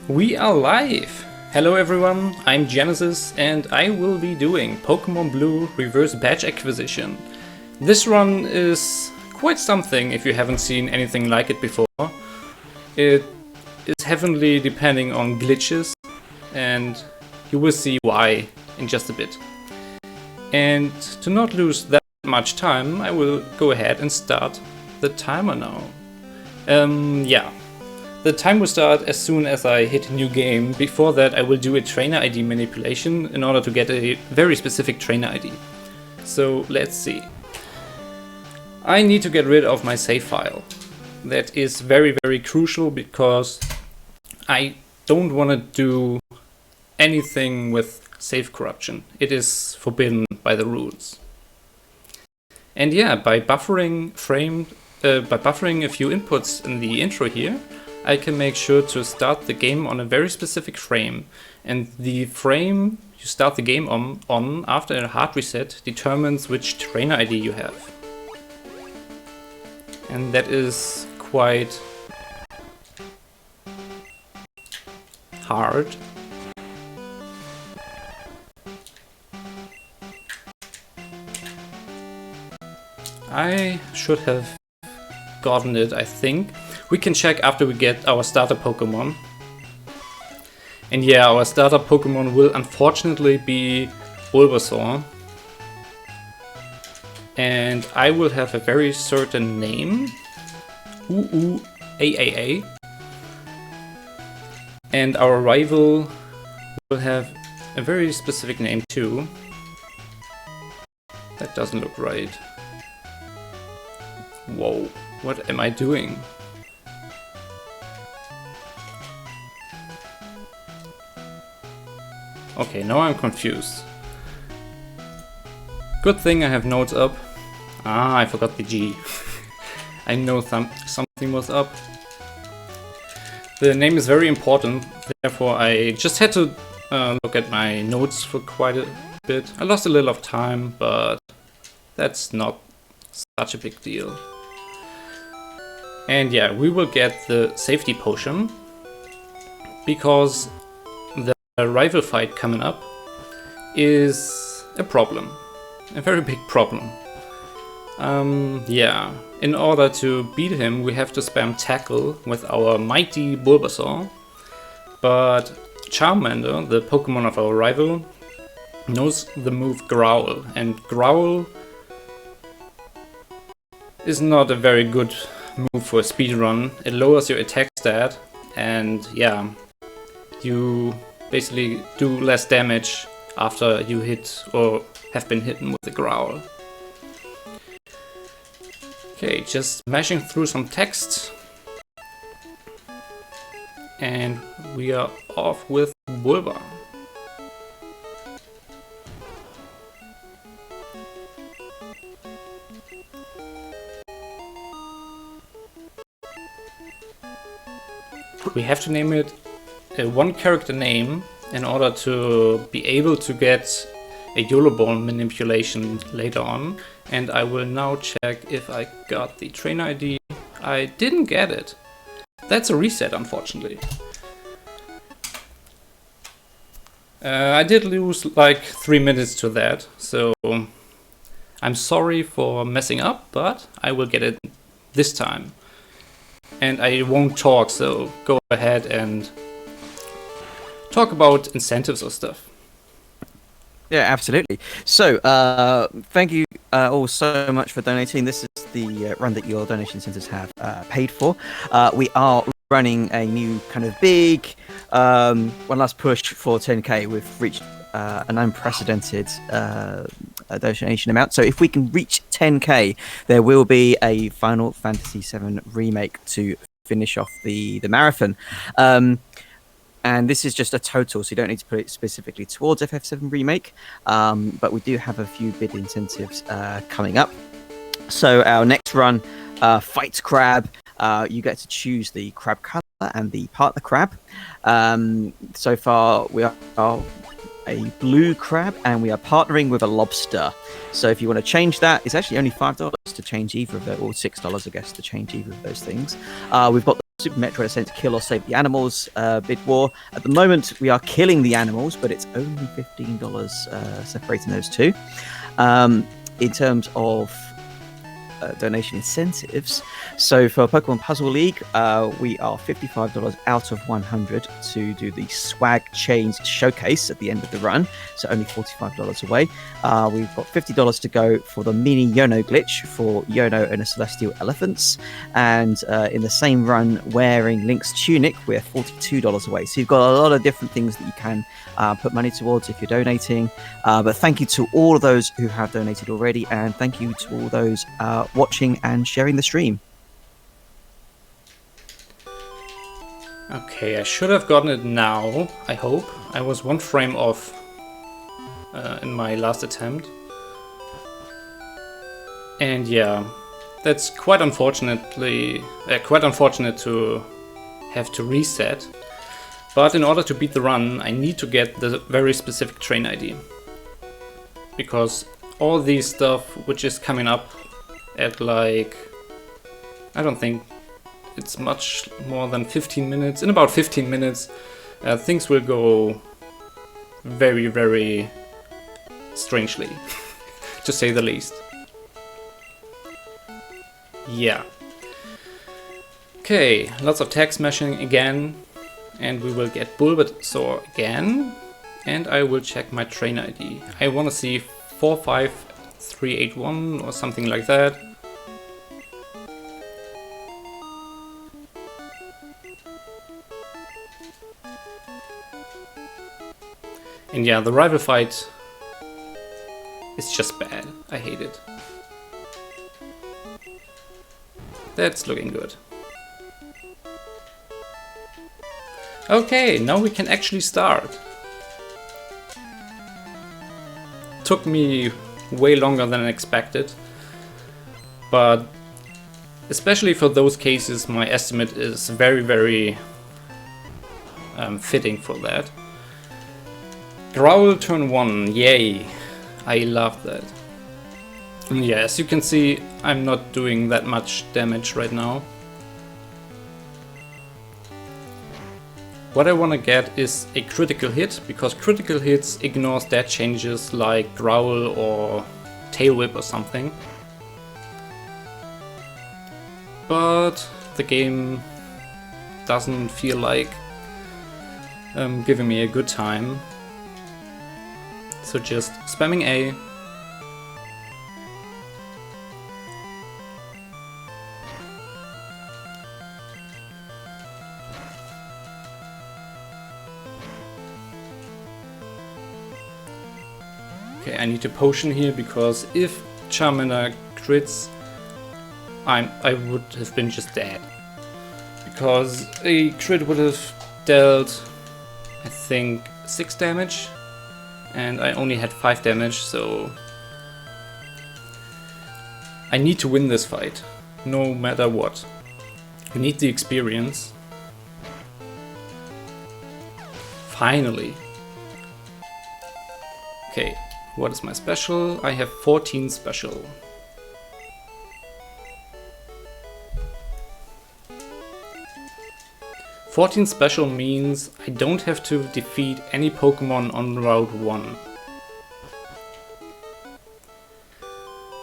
We are live! Hello everyone, I'm G3neziz and I will be doing Pokemon Blue Reverse Badge Acquisition. This run is quite something if you haven't seen anything like it before. It is heavily depending on glitches and you will see why in just a bit. And to not lose that much time, I will go ahead and start the timer now. The time will start as soon as I hit new game. Before that I will do a trainer ID manipulation in order to get a very specific trainer ID. So let's see. I need to get rid of my save file. That is very crucial because I don't want to do anything with save corruption. It is forbidden by the rules. And yeah, by buffering a few inputs in the intro here, I can make sure to start the game on a very specific frame. And the frame you start the game on after a hard reset determines which trainer ID you have. And that is quite hard. I should have gotten it, I think. We can check after we get our starter Pokemon. And yeah, our starter Pokemon will unfortunately be Bulbasaur. And I will have a very certain name. AAA. And our rival will have a very specific name too. That doesn't look right. Whoa, what am I doing? Okay, now I'm confused. Good thing I have notes up. Ah, I forgot the G. I know something was up. The name is very important, therefore I just had to look at my notes for quite a bit. I lost a little of time, but that's not such a big deal. And yeah, we will get the safety potion because the rival fight coming up is a problem, a very big problem. Yeah, in order to beat him we have to spam tackle with our mighty Bulbasaur, but Charmander, the Pokemon of our rival, knows the move Growl, and Growl is not a very good move for a speedrun. It lowers your attack stat and yeah, you basically do less damage after you hit or have been hit with the Growl. Okay, just mashing through some text. And we are off with Bulba. We have to name it a one character name in order to be able to get a YOLO ball manipulation later on. And I will now check if I got the trainer ID. I didn't get it. That's a reset, unfortunately. I did lose like 3 minutes to that, so I'm sorry for messing up, but I will get it this time. And I won't talk, so go ahead and talk about incentives or stuff. Yeah, absolutely. So, thank you all so much for donating. This is the run that your donation centers have paid for. We are running a new kind of big one last push for 10k. We've reached an unprecedented donation amount. So if we can reach 10k, there will be a Final Fantasy VII remake to finish off the marathon. And this is just a total, so you don't need to put it specifically towards FF7 Remake, but we do have a few bid incentives coming up. So our next run, Fight Crab, you get to choose the crab color and the partner crab. So far we are a blue crab and we are partnering with a lobster. So if you want to change that, it's actually only $5 to change either of those, or $6 I guess to change either of those things. We've got the Super Metroid Ascent Kill or Save the Animals bid war. At the moment, we are killing the animals, but it's only $15 separating those two. In terms of donation incentives, so for Pokemon Puzzle League, we are $55 out of 100 to do the Swag Chains Showcase at the end of the run, so only $45 away. We've got $50 to go for the Mini Yono glitch for Yono and the Celestial Elephants, and in the same run, wearing Link's tunic, we're $42 away. So you've got a lot of different things that you can put money towards if you're donating. But thank you to all of those who have donated already, and thank you to all those watching and sharing the stream. Okay, I should have gotten it now, I hope. I was one frame off in my last attempt. And yeah, that's quite unfortunate to have to reset. But in order to beat the run, I need to get the very specific train ID. Because all these stuff which is coming up at like, I don't think it's much more than 15 minutes. In about 15 minutes, things will go very, very strangely, to say the least. Yeah. Okay, lots of tag smashing again, and we will get Bulbasaur again, and I will check my train ID. I want to see 45381 or something like that. And yeah, the rival fight is just bad. I hate it. That's looking good. Okay, now we can actually start. Took me way longer than expected, but especially for those cases, my estimate is very, very fitting for that. Growl turn 1, yay! I love that. And yeah, as you can see, I'm not doing that much damage right now. What I want to get is a critical hit, because critical hits ignore stat changes like Growl or Tail Whip or something. But the game doesn't feel like giving me a good time. So just spamming A. Okay, I need a potion here because if Charmander crits, I would have been just dead. Because a crit would have dealt, I think, 6 damage. And I only had 5 damage, so I need to win this fight, no matter what. I need the experience. Finally. Okay, what is my special? I have 14 special. "14 special" means I don't have to defeat any Pokemon on Route 1.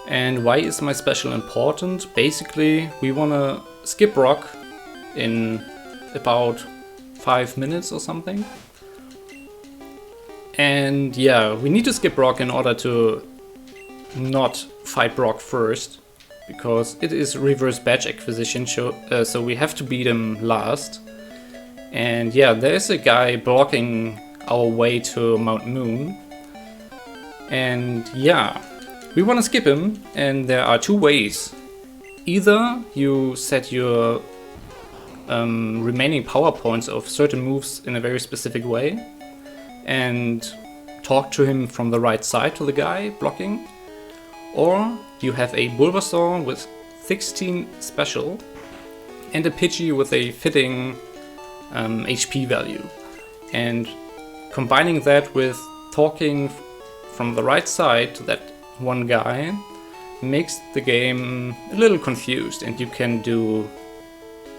And why is my special important? Basically, we wanna skip rock in about 5 minutes or something. And yeah, we need to skip rock in order to not fight Brock first, because it is reverse badge acquisition, so we have to beat him last. And yeah, there's a guy blocking our way to Mount Moon. And yeah, we want to skip him, and there are 2 ways. Either you set your remaining power points of certain moves in a very specific way and talk to him from the right side to the guy blocking, or you have a Bulbasaur with 16 special and a Pidgey with a fitting HP value, and combining that with talking from the right side to that one guy makes the game a little confused, and you can do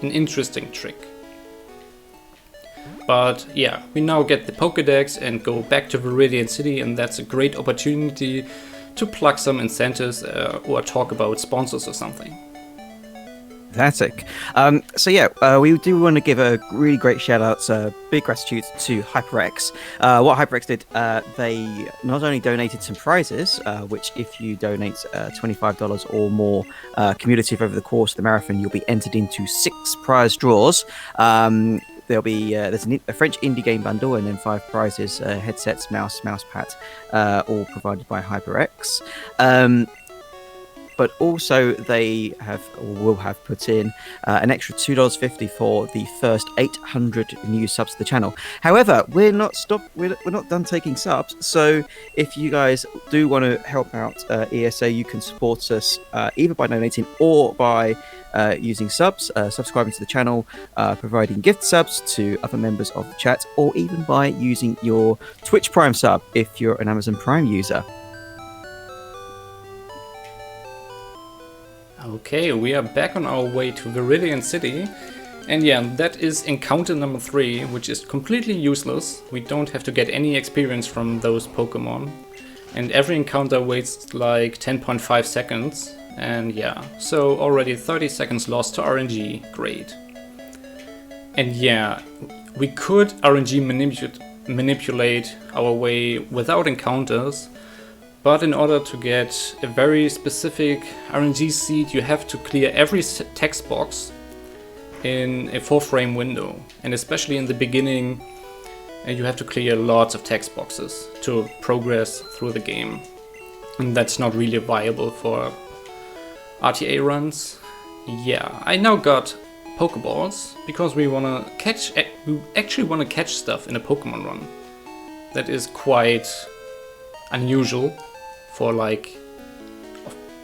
an interesting trick. But yeah, we now get the Pokédex and go back to Viridian City, and that's a great opportunity to plug some incentives or talk about sponsors or something. Fantastic. So yeah, we do want to give a really great shout out, big gratitude to HyperX. What HyperX did, they not only donated some prizes, which if you donate $25 or more cumulative over the course of the marathon, you'll be entered into 6 prize draws. There'll be there's a French indie game bundle and then 5 prizes, headsets, mousepad, all provided by HyperX. But also they will have put in an extra $2.50 for the first 800 new subs to the channel. However, we're not done taking subs. So if you guys do want to help out ESA, you can support us either by donating or by using subs, subscribing to the channel, providing gift subs to other members of the chat, or even by using your Twitch Prime sub if you're an Amazon Prime user. Okay, we are back on our way to Viridian City, and yeah, that is encounter number 3, which is completely useless. We don't have to get any experience from those Pokemon, and every encounter waits like 10.5 seconds, and yeah, so already 30 seconds lost to RNG, great. And yeah, we could RNG manipulate our way without encounters, but in order to get a very specific RNG seed, you have to clear every text box in a 4-frame window. And especially in the beginning, you have to clear lots of text boxes to progress through the game. And that's not really viable for RTA runs. Yeah, I now got Pokeballs because we actually want to catch stuff in a Pokemon run. That is quite unusual. For like,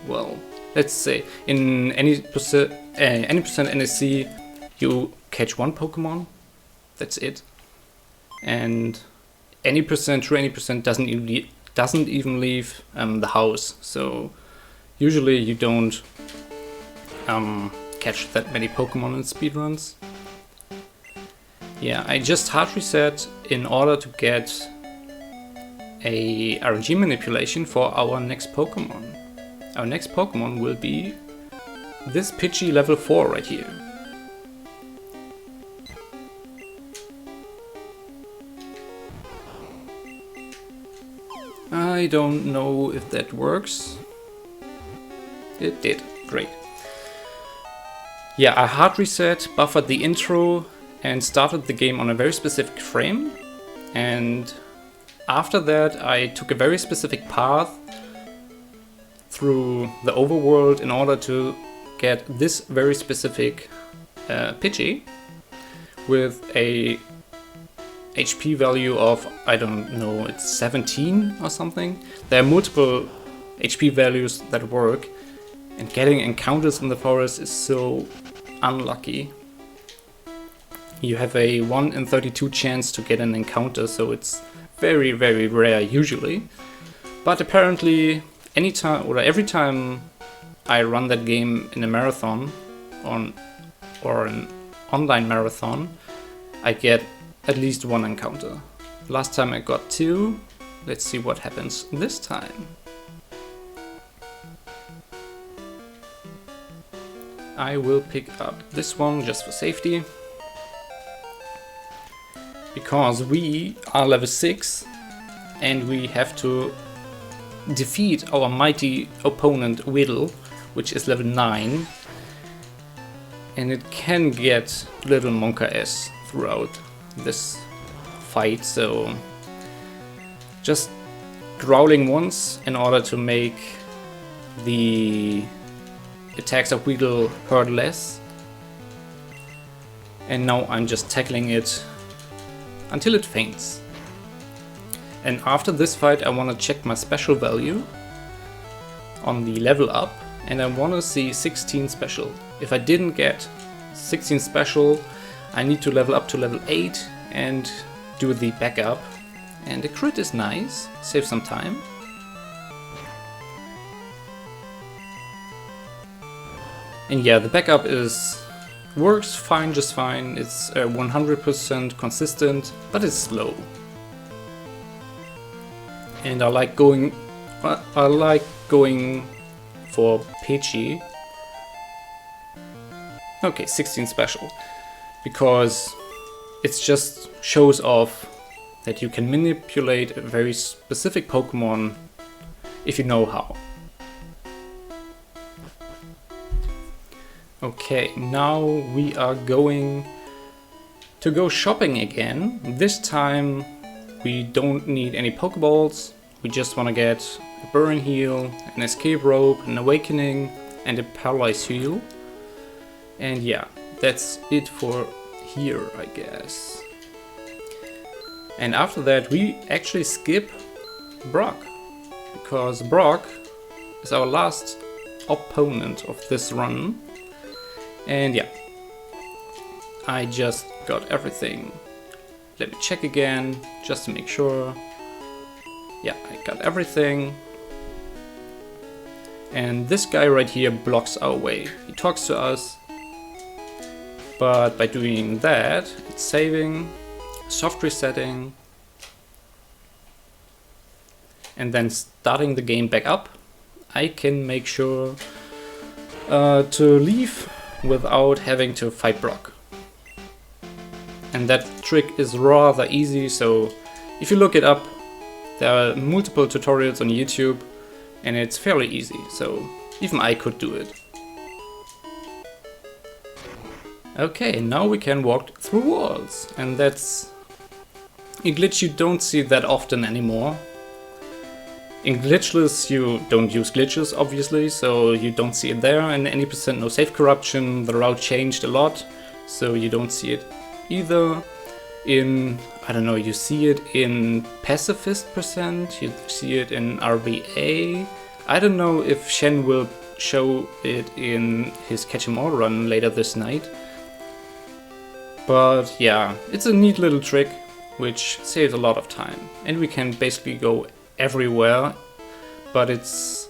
well, let's say in any percent NSC, you catch 1 Pokemon, that's it, and any percent doesn't even leave the house. So usually you don't catch that many Pokemon in speedruns. Yeah, I just hard reset in order to get a RNG manipulation for our next Pokemon. Our next Pokemon will be this Pidgey level 4 right here. I don't know if that works. It did, great. Yeah, I hard reset, buffered the intro and started the game on a very specific frame, and after that, I took a very specific path through the overworld in order to get this very specific Pidgey with a HP value of, I don't know, it's 17 or something. There are multiple HP values that work, and getting encounters in the forest is so unlucky. You have a 1 in 32 chance to get an encounter, so it's very, very rare usually, but apparently every time I run that game in a marathon or an online marathon, I get at least 1 encounter. Last time I got 2. Let's see what happens this time. I will pick up this one just for safety, because we are level 6 and we have to defeat our mighty opponent Whittle, which is level 9, and it can get little Monka-S throughout this fight, so just growling once in order to make the attacks of Whittle hurt less, and now I'm just tackling it until it faints. And after this fight I want to check my special value on the level up, and I want to see 16 special. If I didn't get 16 special, I need to level up to level 8 and do the backup. And the crit is nice, save some time. And yeah, the backup is works fine, just fine. It's 100% consistent, but it's slow. And I like going for Pidgey. Okay, 16 special, because it just shows off that you can manipulate a very specific Pokemon if you know how. Okay, now we are going to go shopping again. This time we don't need any Pokeballs. We just want to get a Burn Heal, an Escape Rope, an Awakening, and a Paralyze Heal. And yeah, that's it for here, I guess. And after that we actually skip Brock, because Brock is our last opponent of this run. And yeah, I just got everything. Let me check again, just to make sure. Yeah, I got everything. And this guy right here blocks our way. He talks to us, but by doing that, it's saving, soft resetting, and then starting the game back up. I can make sure to leave without having to fight Brock. And that trick is rather easy, so if you look it up, there are multiple tutorials on YouTube and it's fairly easy, so even I could do it. Okay, now we can walk through walls, and that's a glitch you don't see that often anymore. In glitchless you don't use glitches, obviously, so you don't see it there, and any % no save corruption, the route changed a lot, so you don't see it either. In, I don't know, you see it in pacifist %, you see it in RBA. I don't know if Shen will show it in his Catch 'em All run later this night. But yeah, it's a neat little trick which saves a lot of time, and we can basically go everywhere, but it's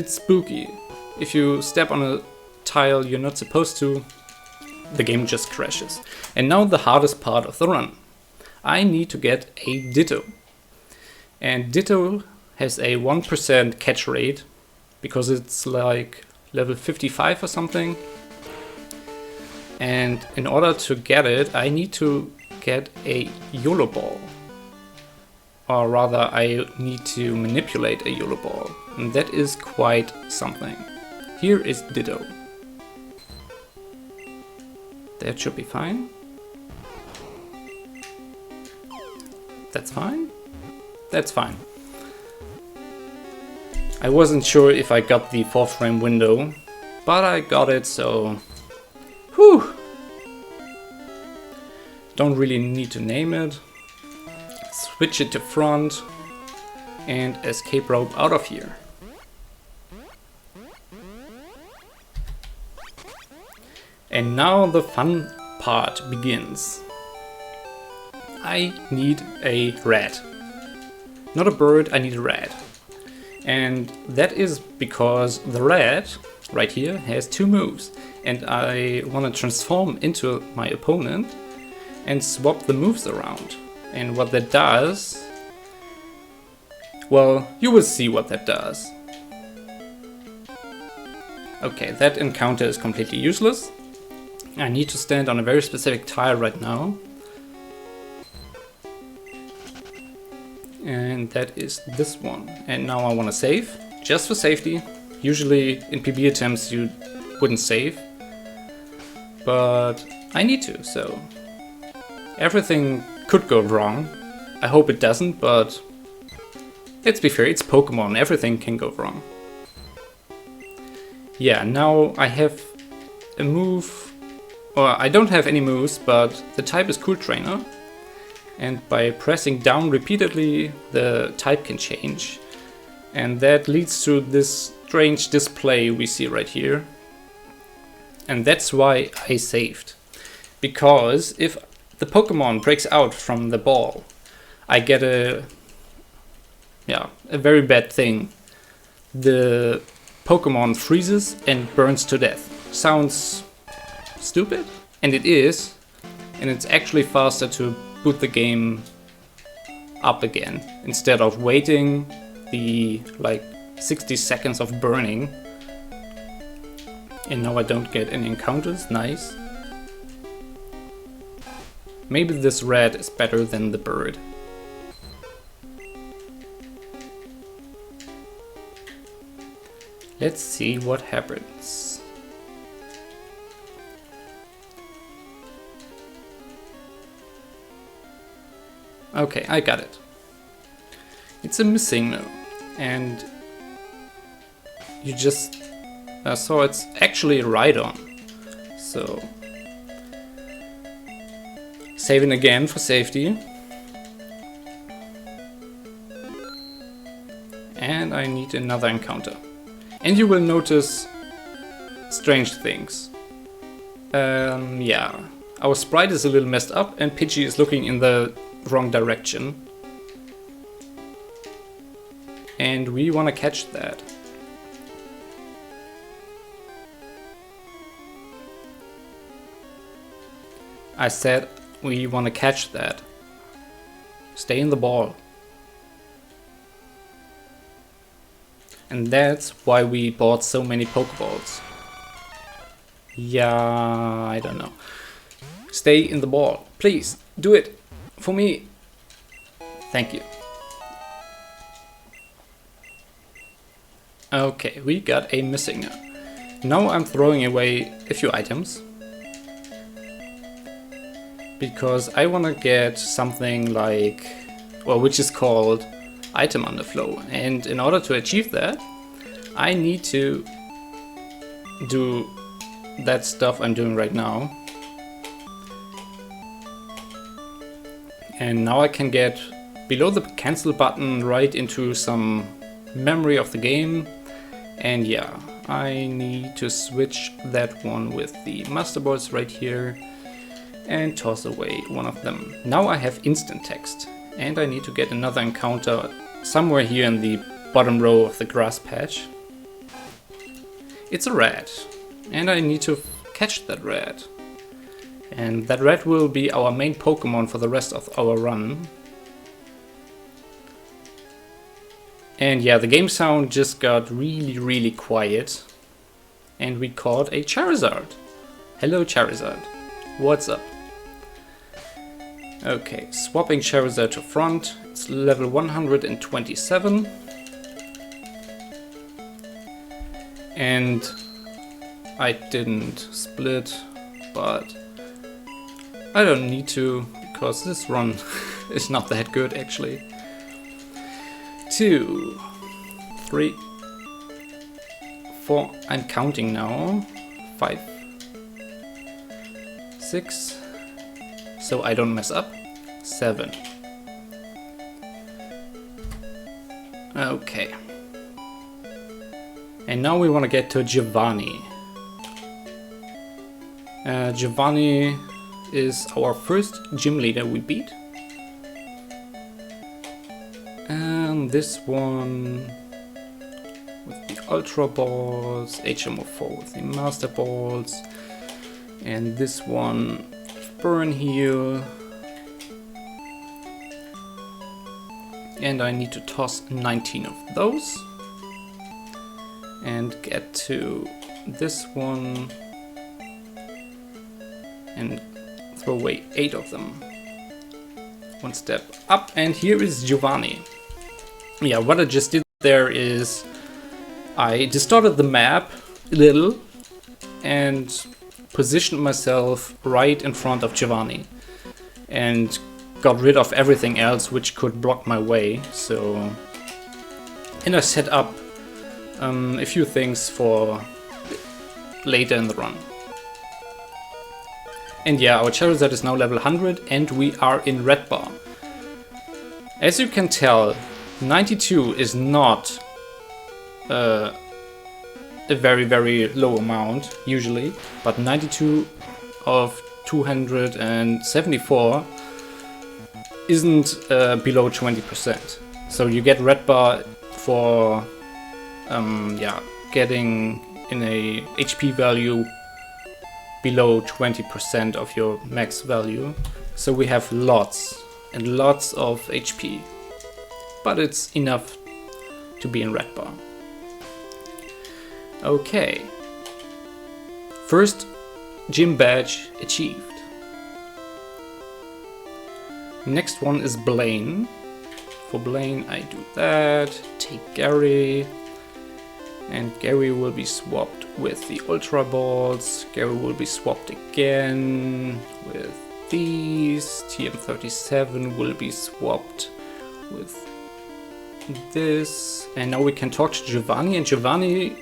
spooky. If you step on a tile you're not supposed to, the game just crashes. And now the hardest part of the run. I need to get a Ditto. And Ditto has a 1% catch rate, because it's like level 55 or something. And in order to get it, I need to get a YOLO ball. Or rather, I need to manipulate a YOLO ball. And that is quite something. Here is Ditto. That should be fine. That's fine? That's fine. I wasn't sure if I got the 4th frame window, but I got it, so... Whew! Don't really need to name it. Switch it to front and escape rope out of here. And now the fun part begins. I need a rat. Not a bird, I need a rat. And that is because the rat right here has 2 moves, and I want to transform into my opponent and swap the moves around. And what that does, well, you will see what that does. Okay, that encounter is completely useless. I need to stand on a very specific tile right now. And that is this one. And now I want to save, just for safety. Usually in PB attempts you wouldn't save, but I need to, so everything could go wrong. I hope it doesn't, but let's be fair, it's Pokemon, everything can go wrong. Yeah, now I have a move, or I don't have any moves, but the type is Cool Trainer. And by pressing down repeatedly, the type can change. And that leads to this strange display we see right here. And that's why I saved. Because if the Pokemon breaks out from the ball, I get a very bad thing. The Pokemon freezes and burns to death. Sounds stupid? And it is. And it's actually faster to boot the game up again instead of waiting the like 60 seconds of burning. And now I don't get any encounters. Nice. Maybe this red is better than the bird. Let's see what happens. Okay, I got it. It's a missing no, and you just saw it's actually right on. So saving again for safety. And I need another encounter. And you will notice strange things. Yeah, our sprite is a little messed up and Pidgey is looking in the wrong direction. And we want to catch that. I said we want to catch that. Stay in the ball. And that's why we bought so many Pokeballs. Yeah, I don't know. Stay in the ball. Please, do it. For me. Thank you. Okay, we got a missing. Now I'm throwing away a few items. Because I want to get something like, well, which is called item underflow, and in order to achieve that I need to do that stuff I'm doing right now, and now I can get below the cancel button right into some memory of the game. And yeah, I need to switch that one with the master balls right here and toss away one of them. Now I have instant text, and I need to get another encounter somewhere here in the bottom row of the grass patch. It's a rat, and I need to catch that rat. And that rat will be our main Pokemon for the rest of our run. And yeah, the game sound just got really quiet. And we caught a Charizard. Hello Charizard, what's up? Okay, swapping Charizard to front. It's level 127. And I didn't split, but I don't need to, because this run is not that good actually. 2, 3, 4, I'm counting now. 5, 6, so I don't mess up. 7. Okay. And now we want to get to Giovanni. Giovanni is our first gym leader we beat. And this one with the Ultra Balls, HMO4 with the Master Balls, and this one Burn Heal. And I need to toss 19 of those and get to this one and throw away 8 of them. One step up, and here is Giovanni. Yeah, what I just did there is I distorted the map a little and positioned myself right in front of Giovanni and got rid of everything else which could block my way. So, and I set up a few things for later in the run. And yeah, our Charizard is now level 100 and we are in red bar. As you can tell, 92 is not a very low amount usually, but 92 of 274 isn't below 20%. So you get red bar for yeah, getting in a HP value below 20% of your max value. So we have lots and lots of HP, but it's enough to be in red bar. Okay, first gym badge achieved. Next one is Blaine. For Blaine I do that, take Gary, and Gary will be swapped with the Ultra Balls. Gary will be swapped again with these. TM37 will be swapped with this. And now we can talk to Giovanni, and Giovanni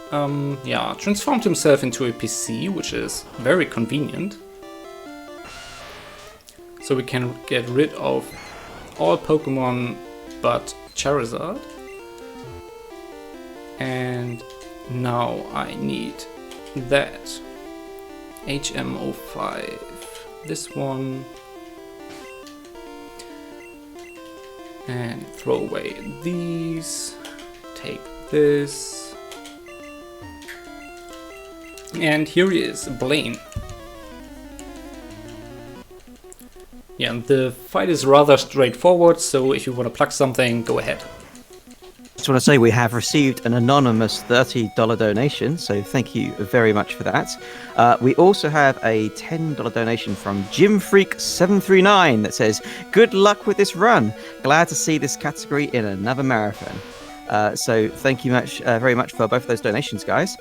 transformed himself into a PC, which is very convenient. So we can get rid of all Pokemon but Charizard. And now I need that. HM05. This one. And throw away these. Take this. And here he is, Blaine. Yeah, and the fight is rather straightforward, so if you want to plug something, go ahead. Just want to say we have received an anonymous $30 donation, so thank you very much for that. We also have a $10 donation from GymFreak739 that says, "Good luck with this run. Glad to see this category in another marathon." So thank you very much for both of those donations, guys.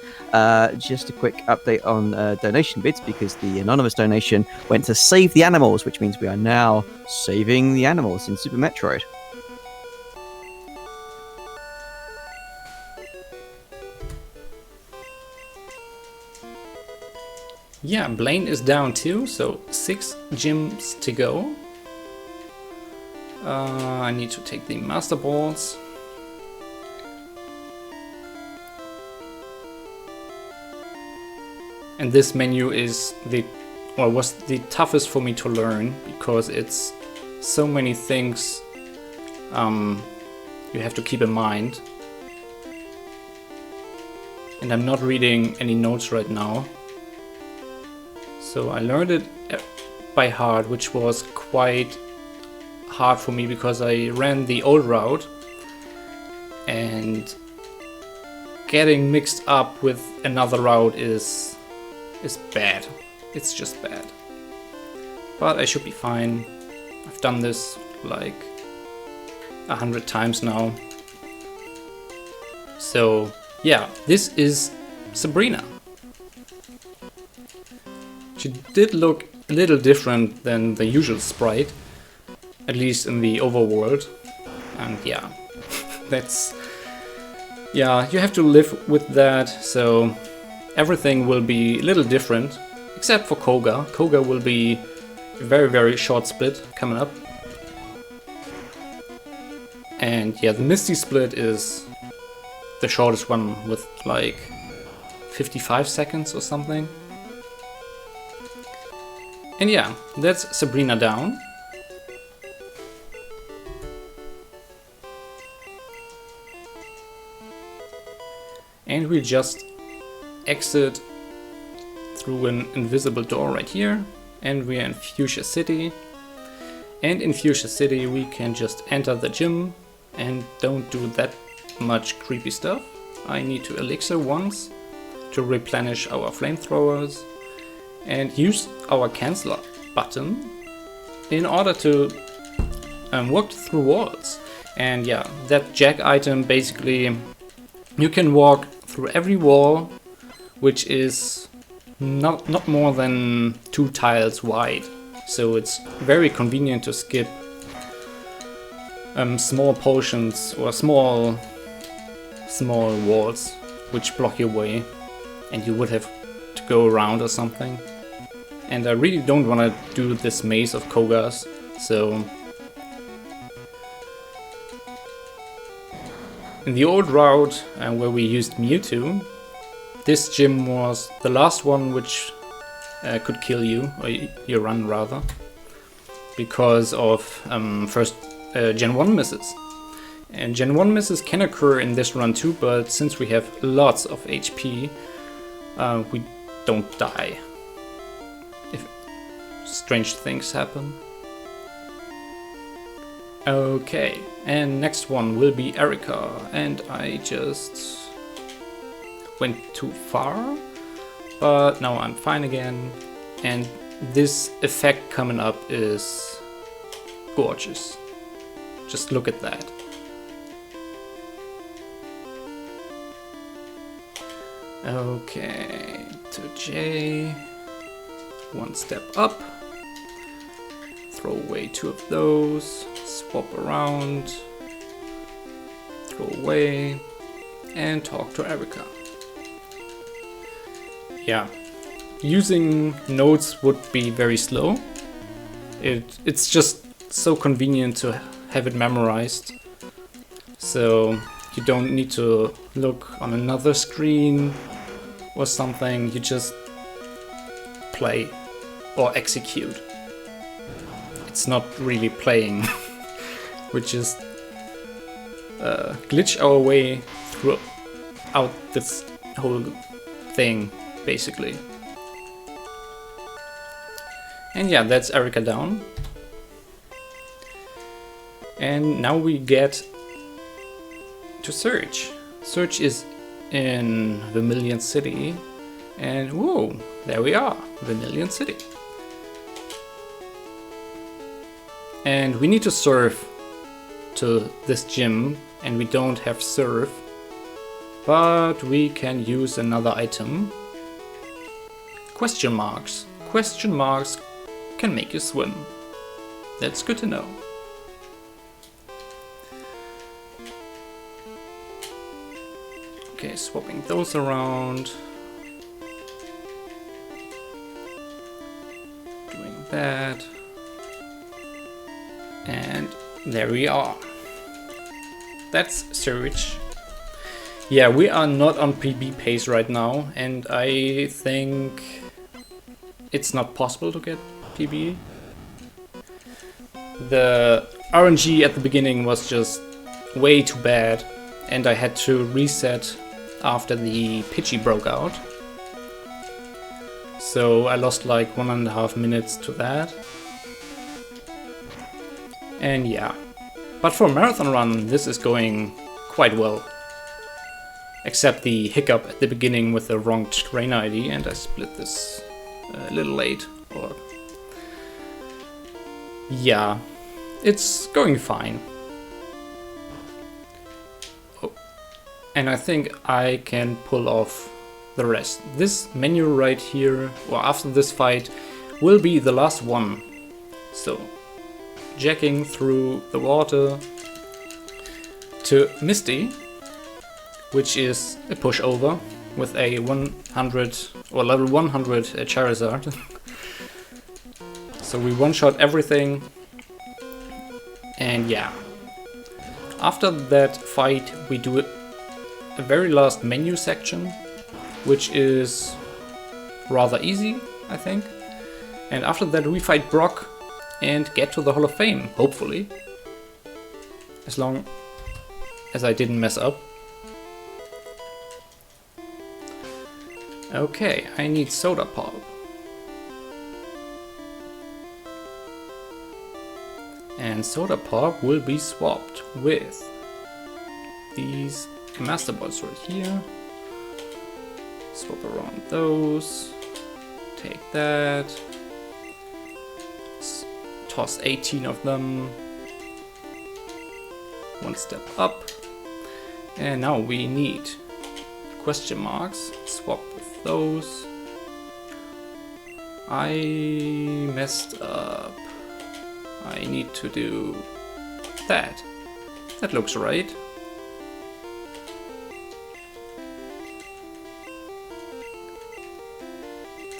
Just a quick update on donation bids, because the anonymous donation went to Save the Animals, which means we are now saving the animals in Super Metroid. Yeah, Blaine is down too, so 6 gyms to go. I need to take the Master Balls. And this menu is was the toughest for me to learn, because it's so many things you have to keep in mind. And I'm not reading any notes right now. So I learned it by heart, which was quite hard for me because I ran the old route, and getting mixed up with another route is bad. It's just bad. But I should be fine. I've done this like 100 times now. So yeah, this is Sabrina. She did look a little different than the usual sprite, at least in the overworld. And yeah, you have to live with that, so everything will be a little different, except for Koga. Koga will be a very, very short split coming up. And yeah, the Misty split is the shortest one with like 55 seconds or something. And yeah, that's Sabrina down. And we just exit through an invisible door right here, and we are in Fuchsia City. And in Fuchsia City we can just enter the gym and don't do that much creepy stuff. I need to elixir once to replenish our flamethrowers and use our cancel button in order to walk through walls. And yeah, that jack item, basically you can walk through every wall which is not more than 2 tiles wide, so it's very convenient to skip small portions or small walls which block your way and you would have to go around or something. And I really don't want to do this maze of Kogas, so in the old route where we used Mewtwo, this gym was the last one which could kill you, or your run rather, because of first Gen 1 misses. And Gen 1 misses can occur in this run too, but since we have lots of HP, we don't die. strange things happen. Okay, and next one will be Erica, and I just went too far, but now I'm fine again, and this effect coming up is gorgeous. Just look at that. Okay, to J, one step up, throw away 2 of those, swap around, throw away, and talk to Erica. Yeah, using notes would be very slow. It's just so convenient to have it memorized, so you don't need to look on another screen or something. You just play or execute. It's not really playing. We just glitch our way throughout this whole thing, basically. And yeah, that's Erica down. And now we get to Surge. Surge is in Vermilion City, and whoa, there we are, Vermilion City. And we need to surf to this gym, and we don't have surf, but we can use another item. Question marks. Question marks can make you swim. That's good to know. Okay, swapping those around. Doing that. And there we are. That's Surge. Yeah, we are not on PB pace right now, and I think it's not possible to get PB. The RNG at the beginning was just way too bad, and I had to reset after the Pidgey broke out. So I lost like 1.5 minutes to that. And yeah, but for a marathon run this is going quite well. Except the hiccup at the beginning with the wrong trainer ID, and I split this a little late. Or yeah, it's going fine. Oh. And I think I can pull off the rest. This menu right here, or after this fight, will be the last one. So, jacking through the water to Misty, which is a pushover with a 100 or level 100 Charizard. So we one-shot everything, and yeah. After that fight we do a very last menu section, which is rather easy, I think. And after that we fight Brock and get to the Hall of Fame, hopefully. As long as I didn't mess up. Okay, I need Soda Pop. And Soda Pop will be swapped with these Master Balls right here. Swap around those. Take that. Toss 18 of them. One step up. And now we need question marks. Swap with those. I messed up. I need to do that. That looks right.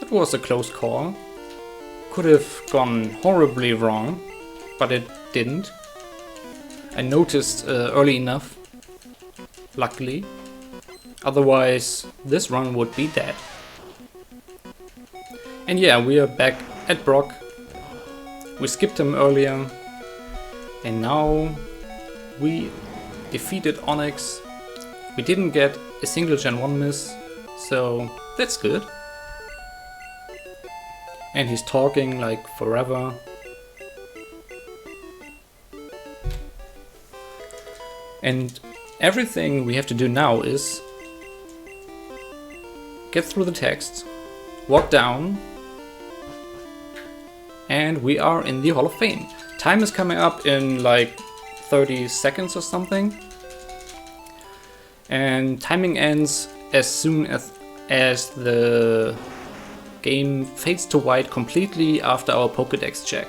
That was a close call. Could have gone horribly wrong, but it didn't. I noticed early enough, luckily. Otherwise, this run would be dead. And yeah, we are back at Brock. We skipped him earlier, and now we defeated Onyx. We didn't get a single Gen 1 miss, so that's good. And he's talking like forever. And everything we have to do now is get through the text, walk down, and we are in the Hall of Fame. Time is coming up in like 30 seconds or something. And timing ends as soon as the game fades to white completely after our Pokédex check.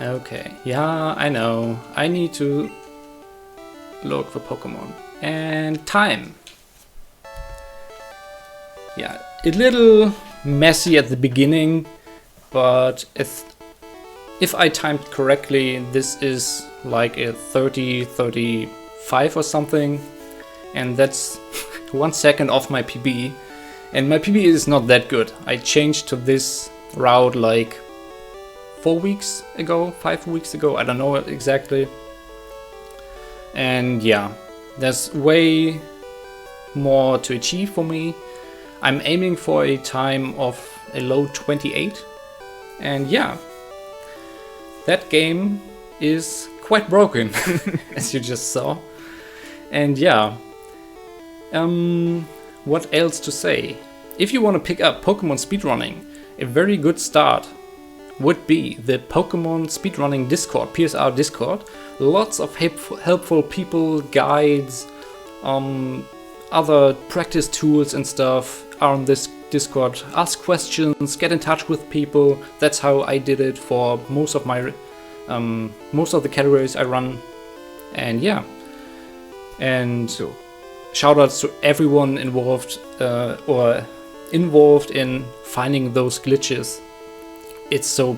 Okay, yeah, I know. I need to look for Pokémon. And time. Yeah, a little messy at the beginning, but if I timed correctly, this is like a 30-35 or something, and that's 1 second off my PB, and my PB is not that good. I changed to this route like 4 weeks ago, 5 weeks ago, I don't know exactly. And yeah, there's way more to achieve for me. I'm aiming for a time of a low 28, and yeah, that game is quite broken, as you just saw. And yeah, what else to say? If you want to pick up Pokemon speedrunning, a very good start would be the Pokemon speedrunning Discord, PSR Discord. Lots of helpful people, guides, other practice tools and stuff are on this Discord. Ask questions, get in touch with people. That's how I did it for most of my most of the categories I run. And yeah, and shoutouts to everyone involved in finding those glitches. It's so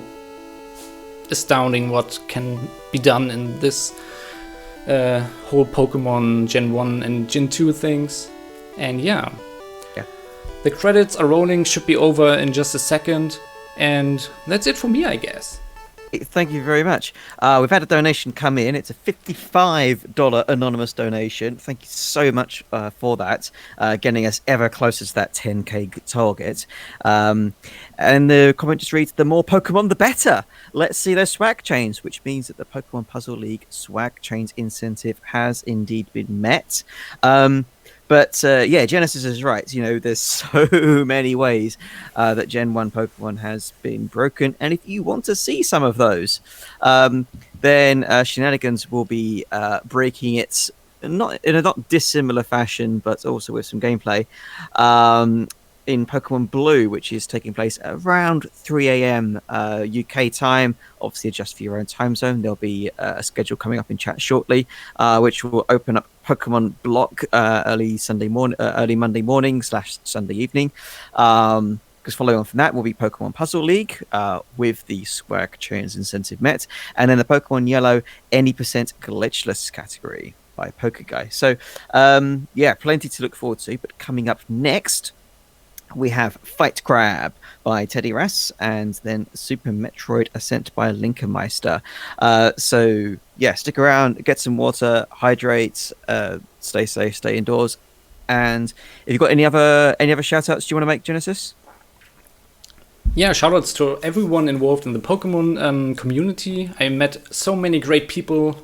astounding what can be done in this whole Pokemon Gen 1 and Gen 2 things. And yeah, the credits are rolling, should be over in just a second, and that's it for me, I guess. Thank you very much. We've had a donation come in. It's a $55 anonymous donation. Thank you so much for that, getting us ever closer to that 10k target. And the comment just reads, the more Pokemon, the better. Let's see those swag chains, which means that the Pokemon Puzzle League swag chains incentive has indeed been met. But yeah, Genesis is right. You know, there's so many ways that Gen 1 Pokemon has been broken. And if you want to see some of those, then Shenanigans will be breaking it not in a not dissimilar fashion, but also with some gameplay in Pokemon Blue, which is taking place around 3 a.m. UK time. Obviously, adjust for your own time zone. There'll be a schedule coming up in chat shortly, which will open up Pokemon Block early Monday morning / Sunday evening. Because following on from that will be Pokemon Puzzle League with the swag chains incentive met, and then the Pokemon Yellow any percent glitchless category by Pokeguy. So yeah, plenty to look forward to. But coming up next, we have Fight Crab by Teddy Rass, and then Super Metroid Ascent by Linkermeister. So yeah, stick around, get some water, hydrate, stay safe, stay indoors. And if you've got any other shout outs do you want to make, Genesis? Yeah, shoutouts to everyone involved in the Pokemon community. I met so many great people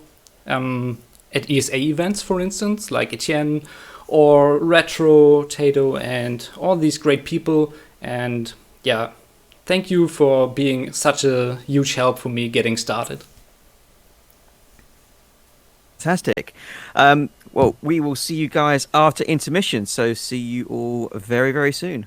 at ESA events, for instance, like Etienne or Retro, Tato, and all these great people. And yeah, thank you for being such a huge help for me getting started. Fantastic. Well, we will see you guys after intermission, so see you all very, very soon.